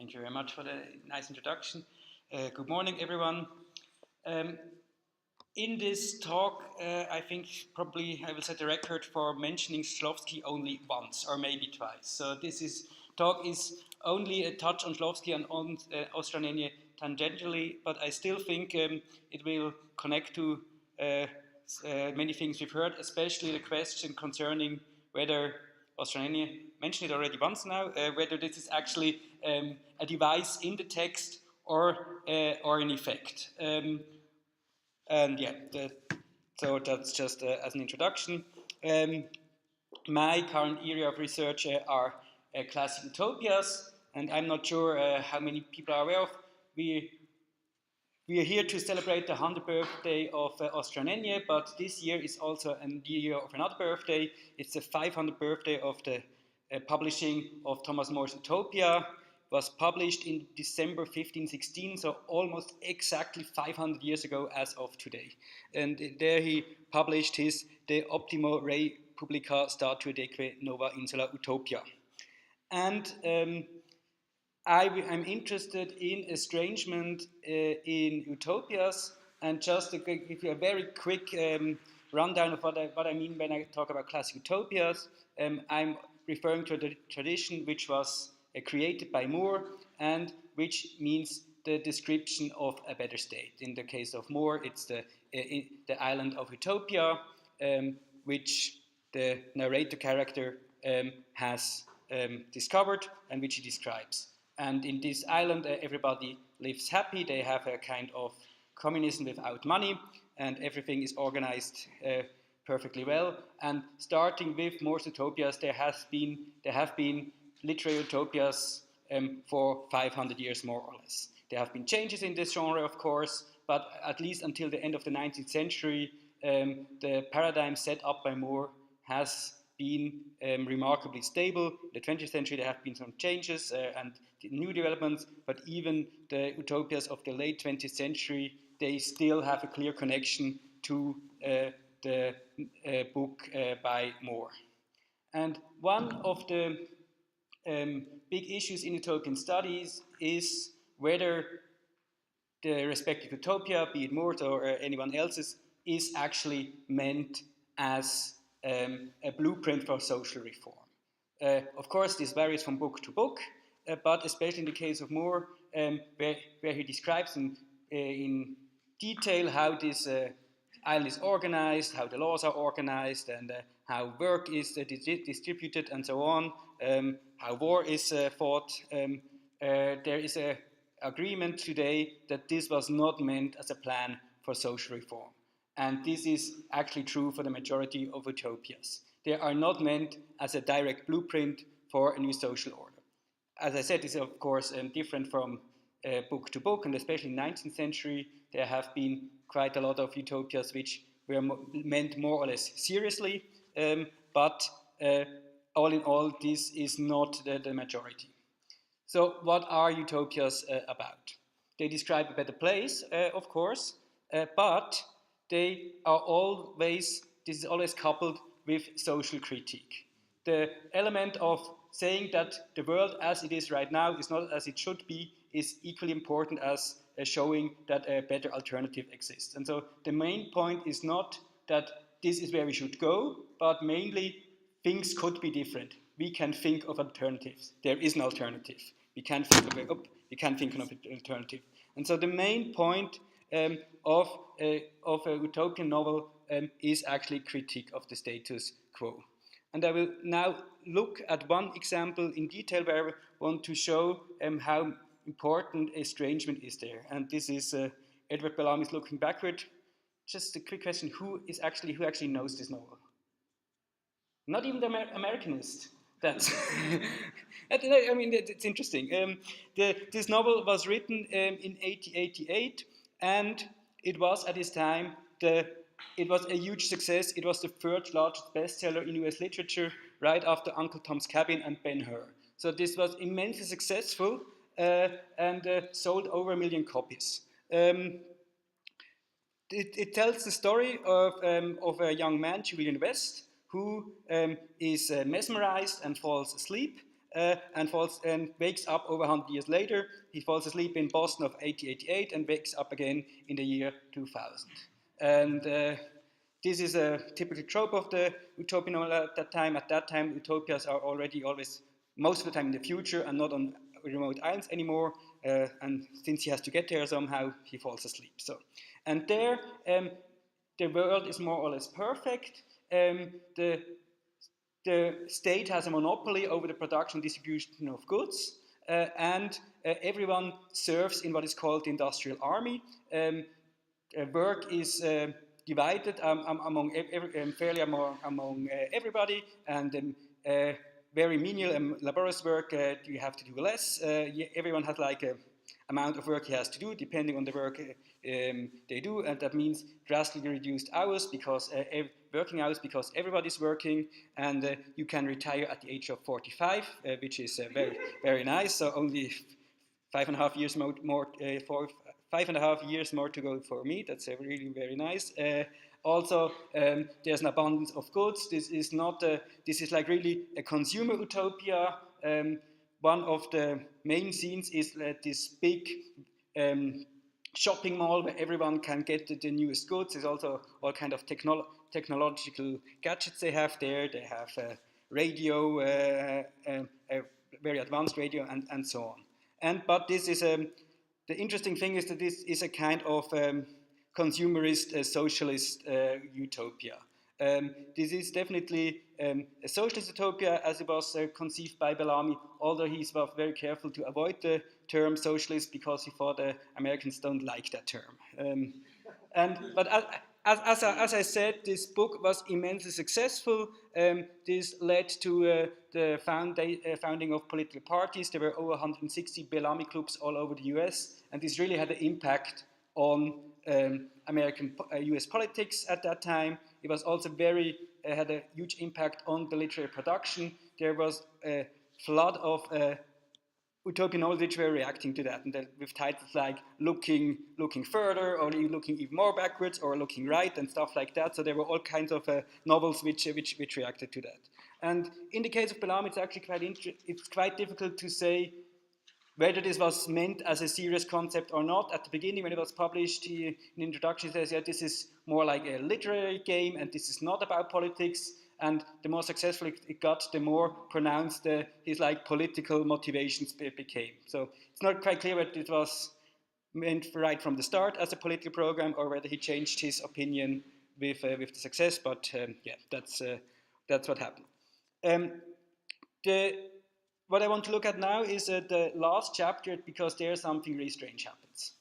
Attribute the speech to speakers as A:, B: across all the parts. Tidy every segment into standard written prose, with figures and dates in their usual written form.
A: Thank you very much for the nice introduction. Good morning, everyone. In this talk, I think probably I will set a record for mentioning Shklovsky only once or maybe twice. So this talk is only a touch on Shklovsky and on Ostranienie tangentially, but I still think it will connect to many things we've heard, especially the question concerning whether Ostranienie mentioned it already once now, whether this is actually a device in the text or an effect. So that's just as an introduction. My current area of research are classic utopias, and I'm not sure how many people are aware of. We are here to celebrate the 100th birthday of Ostranienie, but this year is also a year of another birthday. It's the 500th birthday of the publishing of Thomas More's Utopia. It was published in December 1516, so almost exactly 500 years ago as of today. And there he published his De Optimo Rei Publica Statuedeque Nova Insula Utopia. And I'm interested in estrangement in Utopias, and just to give you a very quick rundown of what I mean when I talk about classic Utopias. I'm referring to the tradition which was created by More and which means the description of a better state. In the case of More, it's the island of Utopia, which the narrator character has discovered and which he describes. And in this island, everybody lives happy. They have a kind of communism without money, and everything is organized perfectly well. And starting with More's Utopias, there have been literary utopias for 500 years, more or less. There have been changes in this genre, of course, but at least until the end of the 19th century, the paradigm set up by More has been remarkably stable. In the 20th century, there have been some changes and new developments, but even the utopias of the late 20th century, they still have a clear connection to the book by More. And one of the big issues in utopian studies is whether the respective utopia, be it More's or anyone else's, is actually meant as a blueprint for social reform. Of course, this varies from book to book, but especially in the case of More, where he describes in detail how this island is organized, how the laws are organized, and how work is distributed, and so on, how war is fought. There is an agreement today that this was not meant as a plan for social reform. And this is actually true for the majority of utopias. They are not meant as a direct blueprint for a new social order. As I said, this is of course different from book to book, and especially in the 19th century, there have been quite a lot of utopias which were meant more or less seriously, but all in all, this is not the majority. So what are utopias about? They describe a better place, of course, but this is always coupled with social critique. The element of saying that the world as it is right now is not as it should be is equally important as showing that a better alternative exists. And so the main point is not that this is where we should go, but mainly things could be different. We can think of alternatives. There is an alternative. We can think of an alternative. And so the main point of a utopian novel is actually critique of the status quo. And I will now look at one example in detail where I want to show how important estrangement is there. And this is Edward Bellamy's Looking Backward. Just a quick question, who actually knows this novel? Not even the Americanist. That's I mean, it's interesting. This novel was written in 1888, and it was at this time it was a huge success. It was the third largest bestseller in US literature, right after Uncle Tom's Cabin and Ben-Hur. So this was immensely successful and sold over 1 million copies. It tells the story of a young man, Julian West, who is mesmerized and falls asleep. and wakes up over 100 years later. He falls asleep in Boston of 1888 and wakes up again in the year 2000. And this is a typical trope of the utopian novel at that time. At that time, utopias are already always, most of the time in the future, and not on remote islands anymore. And since he has to get there somehow, he falls asleep. So, and there, the world is more or less perfect. The state has a monopoly over the production and distribution of goods, and everyone serves in what is called the industrial army. Work is divided among fairly among everybody, and very menial and laborious work you have to do less. Everyone has like a amount of work he has to do depending on the work they do, and that means drastically reduced hours because working hours because everybody's working, and you can retire at the age of 45, which is very very nice. So only 5.5 years more 5.5 years more to go for me. That's really very nice. Also, there's an abundance of goods. This is not. This is like really a consumer utopia. One of the main scenes is this big shopping mall where everyone can get the newest goods. There's also all kind of technological gadgets they have there. They have a radio, a very advanced radio, and so on. But this is the interesting thing is that this is a kind of consumerist, socialist utopia. This is definitely a socialist utopia as it was conceived by Bellamy, although he was very careful to avoid the term socialist because he thought Americans don't like that term. But as I said, this book was immensely successful. This led to the founding of political parties. There were over 160 Bellamy clubs all over the US, and this really had an impact on US politics at that time. It was also had a huge impact on the literary production. There was a flood of utopian novels which were reacting to that, and with titles like looking further, or looking even more backwards, or looking right, and stuff like that. So there were all kinds of novels which reacted to that. And in the case of Bellamy, it's actually quite difficult to say whether this was meant as a serious concept or not. At the beginning, when it was published, in the introduction, he says, yeah, this is more like a literary game, and this is not about politics. And the more successful it got, the more pronounced his like political motivations became. So it's not quite clear whether it was meant right from the start as a political program, or whether he changed his opinion with the success. But yeah, that's what happened. What I want to look at now is the last chapter, because there something really strange happens.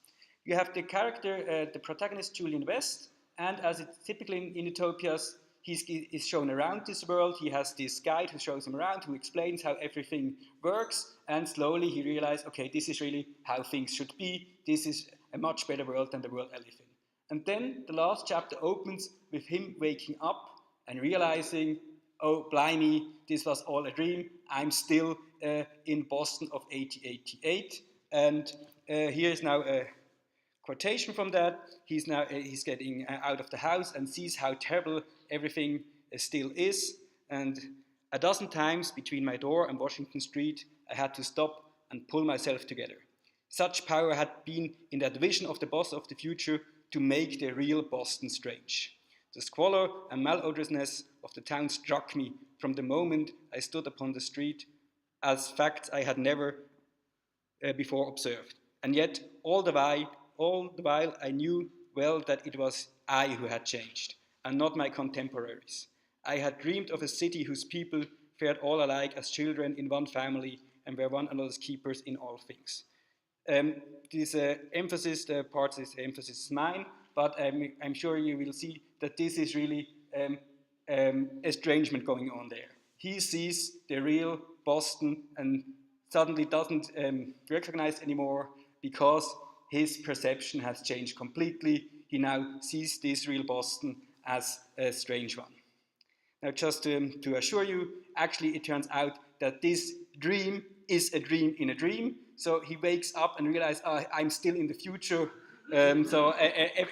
A: You have the character, the protagonist, Julian West, and as it's typically in utopias, he's shown around this world. He has this guide who shows him around, who explains how everything works, and slowly he realizes, okay, this is really how things should be. This is a much better world than the world I live in. And then the last chapter opens with him waking up and realizing, oh, blimey, this was all a dream. I'm still in Boston of 1888. And here is now a quotation from that. He's getting out of the house and sees how terrible everything still is. And a dozen times between my door and Washington Street, I had to stop and pull myself together. Such power had been in that vision of the boss of the future to make the real Boston strange. The squalor and malodorousness of the town struck me from the moment I stood upon the street as facts I had never before observed. And yet, all the while, I knew well that it was I who had changed, and not my contemporaries. I had dreamed of a city whose people fared all alike as children in one family and were one another's keepers in all things. This emphasis, the part is emphasis is mine, but I'm sure you will see that this is really estrangement going on there. He sees the real Boston and suddenly doesn't recognize anymore because his perception has changed completely. He now sees this real Boston as a strange one. Now, just to assure you, actually it turns out that this dream is a dream in a dream. So he wakes up and realizes, I'm still in the future, so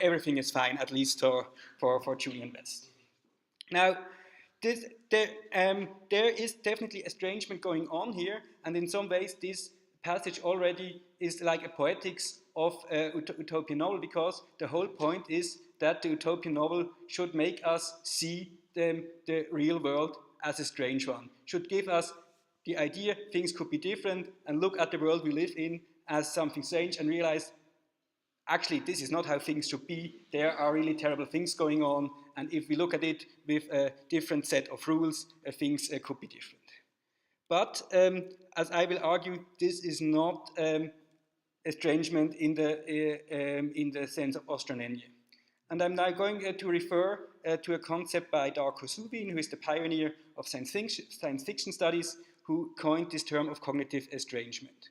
A: everything is fine, at least for Julian West. Now, there is definitely estrangement going on here, and in some ways this passage already is like a poetics of utopian novel, because the whole point is that the utopian novel should make us see the real world as a strange one, should give us the idea things could be different, and look at the world we live in as something strange and realize actually this is not how things should be. There are really terrible things going on, and if we look at it with a different set of rules, things could be different. But as I will argue, this is not estrangement in the sense of Ostromenie. And I'm now going to refer to a concept by Darko Suvin, who is the pioneer of science fiction studies, who coined this term of cognitive estrangement.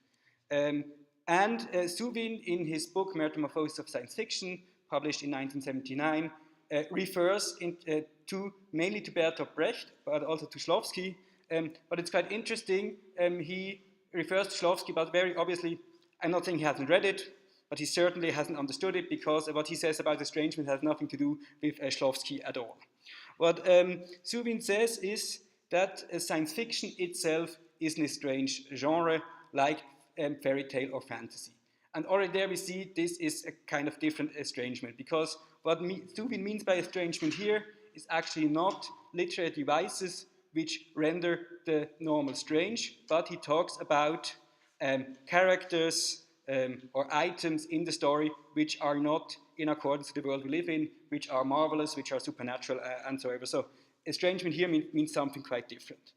A: And Suvin, in his book Metamorphosis of Science Fiction, published in 1979, refers mainly to Bertolt Brecht, but also to Shklovsky. But it's quite interesting. He refers to Shklovsky, but very obviously, I'm not saying he hasn't read it, but he certainly hasn't understood it, because what he says about estrangement has nothing to do with Shklovsky at all. What Suvin says is that science fiction itself is an estranged genre, like fairy tale or fantasy. And already there we see this is a kind of different estrangement, because what Suvin means by estrangement here is actually not literary devices which render the normal strange, but he talks about characters or items in the story which are not in accordance with the world we live in, which are marvelous, which are supernatural, and so on. So estrangement here means something quite different.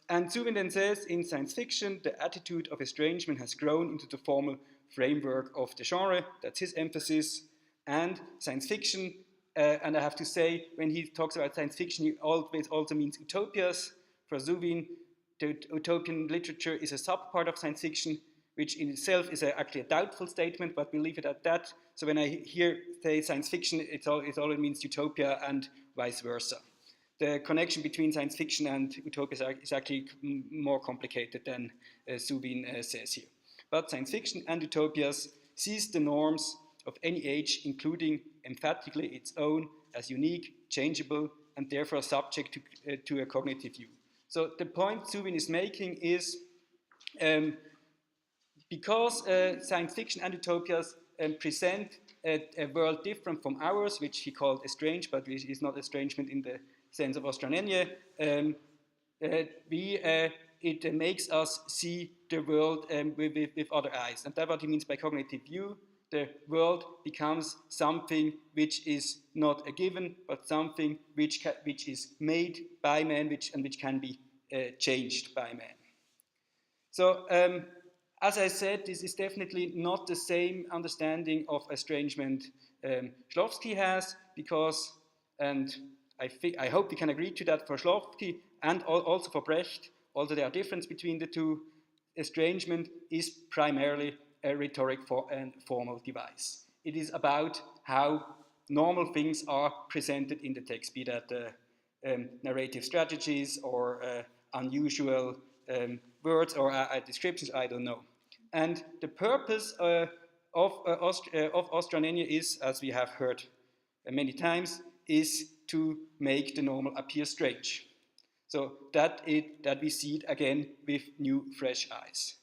A: And Suvin then says, in science fiction, the attitude of estrangement has grown into the formal framework of the genre. That's his emphasis. And science fiction, and I have to say, when he talks about science fiction, he always also means utopias. For Suvin, the utopian literature is a subpart of science fiction, which in itself is actually a doubtful statement, but we'll leave it at that. So when I say science fiction, it always means utopia and vice versa. The connection between science fiction and utopias is actually more complicated than Suvin says here. But science fiction and utopias sees the norms of any age, including emphatically its own, as unique, changeable, and therefore subject to a cognitive view. So the point Suvin is making is because science fiction and utopias present a world different from ours, which he called estranged, but which is not estrangement in the sense of Ostromenie, it makes us see the world with other eyes. And that's what he means by cognitive view. The world becomes something which is not a given, but something which is made by man, which can be changed by man. So, as I said, this is definitely not the same understanding of estrangement Shklovsky has, because, and I hope we can agree to that for Shklovsky and also for Brecht, although there are differences between the two, estrangement is primarily a rhetoric and formal device. It is about how normal things are presented in the text, be that narrative strategies or unusual words or descriptions, I don't know. And the purpose of Ostromenie is, as we have heard many times, is to make the normal appear strange. So that we see it again with new, fresh eyes.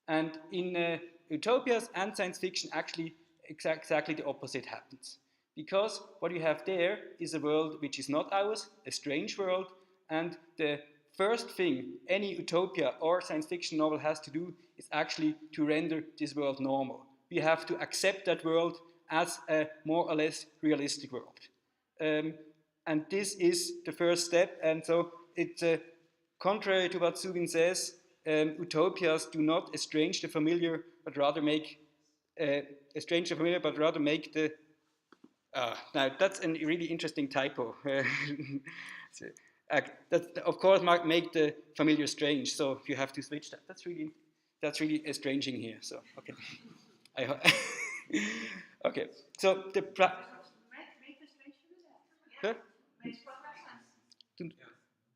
A: And in utopias and science fiction, actually exactly the opposite happens. Because what you have there is a world which is not ours, a strange world, and the first thing any utopia or science fiction novel has to do is actually to render this world normal. We have to accept that world as a more or less realistic world. And this is the first step, and so it's contrary to what Suvin says, utopias do not estrange the familiar, but rather make the. Now that's a really interesting typo. So, that of course might make the familiar strange. So you have to switch that. That's really estranging here. So okay, okay. So the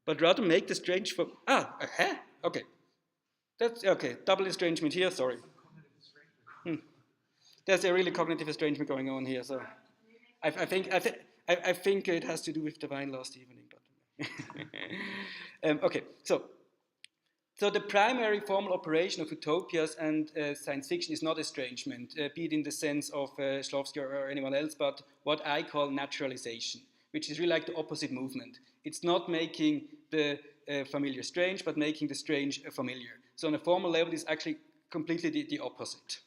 A: but rather make the strange for okay. That's okay. Double estrangement here. Sorry. There's a really cognitive estrangement going on here. So I think it has to do with the wine last evening. But Okay, so the primary formal operation of utopias and science fiction is not estrangement, be it in the sense of Shklovsky or anyone else, but what I call naturalization, which is really like the opposite movement. It's not making the familiar strange, but making the strange familiar. So on a formal level, it's actually completely the opposite.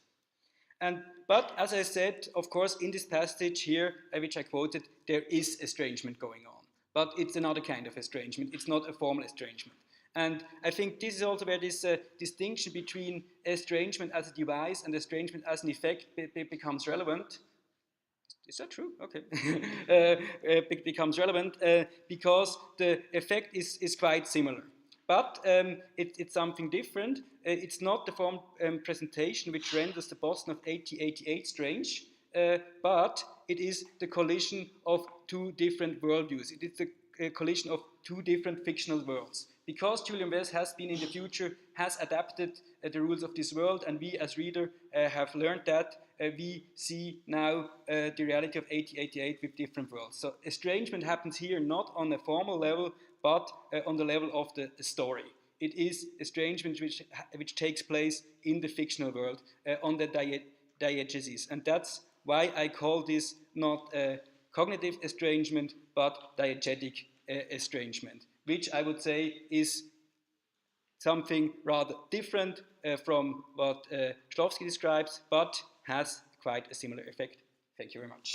A: But as I said, of course, in this passage here, which I quoted, there is estrangement going on. But it's another kind of estrangement. It's not a formal estrangement. And I think this is also where this distinction between estrangement as a device and estrangement as an effect becomes relevant. Is that true? Okay. Becomes relevant because the effect is quite similar. But it's something different. It's not the form presentation which renders the Boston of 1888 strange, but it is the collision of two different worldviews. It is the collision of two different fictional worlds. Because Julian West has been in the future, has adapted the rules of this world, and we as reader have learned that, we see now the reality of 1888 with different worlds. So estrangement happens here not on a formal level, but on the level of the story. It is estrangement which takes place in the fictional world, on the diegesis. And that's why I call this not cognitive estrangement, but diegetic estrangement, which I would say is something rather different from what Shklovsky describes, but has quite a similar effect. Thank you very much.